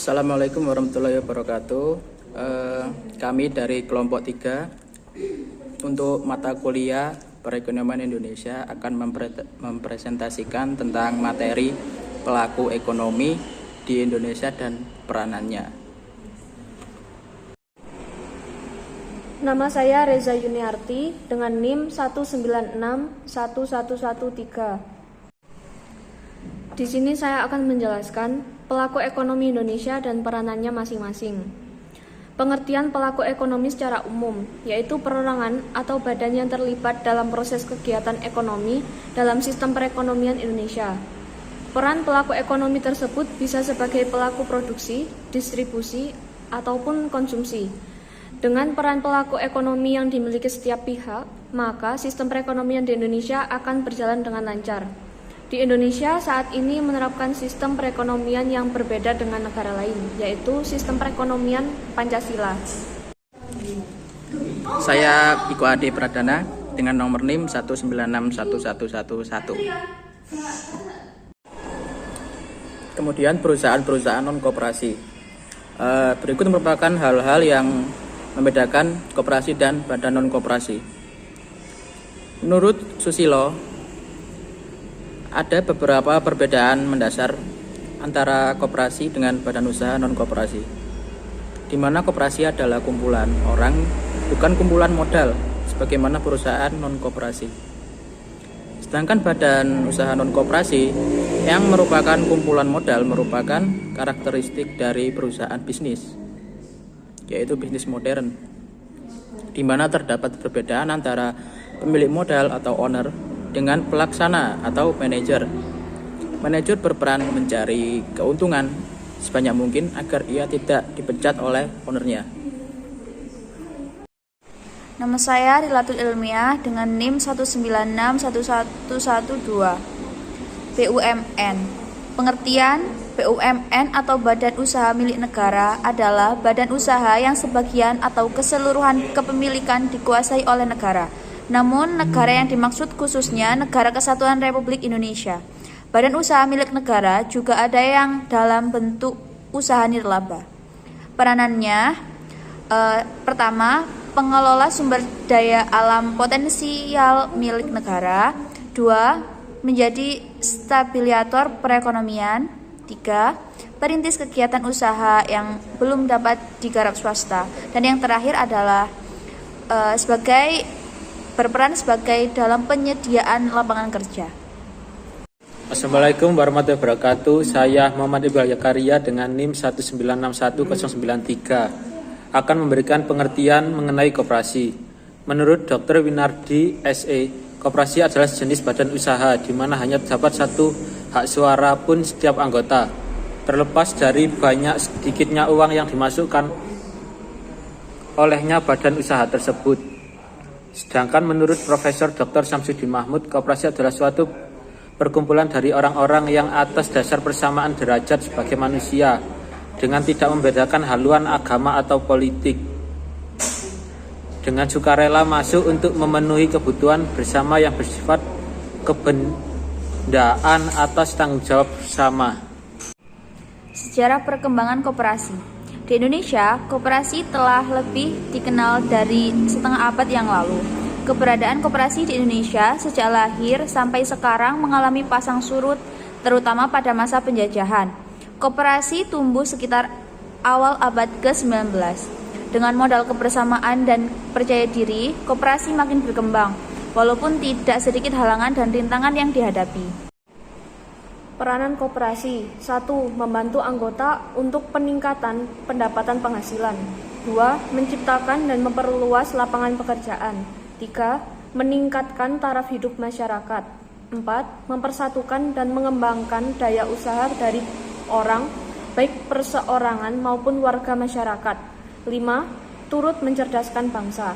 Assalamualaikum warahmatullahi wabarakatuh. Kami dari kelompok 3 untuk mata kuliah Perekonomian Indonesia akan mempresentasikan tentang materi pelaku ekonomi di Indonesia dan peranannya. Nama saya Reza Yuniarti dengan NIM 1961113. Di sini saya akan menjelaskan pelaku ekonomi Indonesia dan peranannya masing-masing. Pengertian pelaku ekonomi secara umum, yaitu perorangan atau badan yang terlibat dalam proses kegiatan ekonomi dalam sistem perekonomian Indonesia. Peran pelaku ekonomi tersebut bisa sebagai pelaku produksi, distribusi, ataupun konsumsi. Dengan peran pelaku ekonomi yang dimiliki setiap pihak, maka sistem perekonomian di Indonesia akan berjalan dengan lancar. Di Indonesia saat ini menerapkan sistem perekonomian yang berbeda dengan negara lain, yaitu sistem perekonomian Pancasila. Saya Iko Ade Pradana dengan nomor NIM 1961111. Kemudian perusahaan-perusahaan non-koperasi. Berikut merupakan hal-hal yang membedakan koperasi dan badan non-koperasi. Menurut Susilo, ada beberapa perbedaan mendasar antara koperasi dengan badan usaha non-koperasi, di mana koperasi adalah kumpulan orang, bukan kumpulan modal, sebagaimana perusahaan non-koperasi. Sedangkan badan usaha non-koperasi yang merupakan kumpulan modal merupakan karakteristik dari perusahaan bisnis, yaitu bisnis modern, di mana terdapat perbedaan antara pemilik modal atau owner dengan pelaksana atau manajer. Manajer berperan mencari keuntungan sebanyak mungkin agar ia tidak dipecat oleh ownernya. Nama saya Rilatul Ilmiah dengan NIM 1961112. BUMN. Pengertian BUMN atau Badan Usaha Milik Negara adalah badan usaha yang sebagian atau keseluruhan kepemilikan dikuasai oleh negara. Namun, negara yang dimaksud khususnya Negara Kesatuan Republik Indonesia. Badan usaha milik negara juga ada yang dalam bentuk usaha nirlaba. Peranannya, pertama, pengelola sumber daya alam potensial milik negara. 2. Menjadi stabilisator perekonomian. 3. Perintis kegiatan usaha yang belum dapat digarap swasta. Dan yang terakhir adalah berperan sebagai dalam penyediaan lapangan kerja. Assalamualaikum warahmatullahi wabarakatuh. Saya Muhammad Iqbal Yakaria dengan NIM 1961093 akan memberikan pengertian mengenai koperasi. Menurut Dr. Winardi SE, koperasi adalah jenis badan usaha di mana hanya terdapat satu hak suara pun setiap anggota, terlepas dari banyak sedikitnya uang yang dimasukkan olehnya badan usaha tersebut. Sedangkan menurut Profesor Dr. Samsudin Mahmud, koperasi adalah suatu perkumpulan dari orang-orang yang atas dasar persamaan derajat sebagai manusia, dengan tidak membedakan haluan agama atau politik, dengan sukarela masuk untuk memenuhi kebutuhan bersama yang bersifat kebendaan atas tanggung jawab bersama. Sejarah perkembangan koperasi. Di Indonesia, koperasi telah lebih dikenal dari setengah abad yang lalu. Keberadaan koperasi di Indonesia sejak lahir sampai sekarang mengalami pasang surut, terutama pada masa penjajahan. Koperasi tumbuh sekitar awal abad ke-19. Dengan modal kebersamaan dan percaya diri, koperasi makin berkembang, walaupun tidak sedikit halangan dan rintangan yang dihadapi. Peranan koperasi. 1. Membantu anggota untuk peningkatan pendapatan penghasilan. 2. Menciptakan dan memperluas lapangan pekerjaan. 3. Meningkatkan taraf hidup masyarakat. 4. Mempersatukan dan mengembangkan daya usaha dari orang, baik perseorangan maupun warga masyarakat. 5. Turut mencerdaskan bangsa.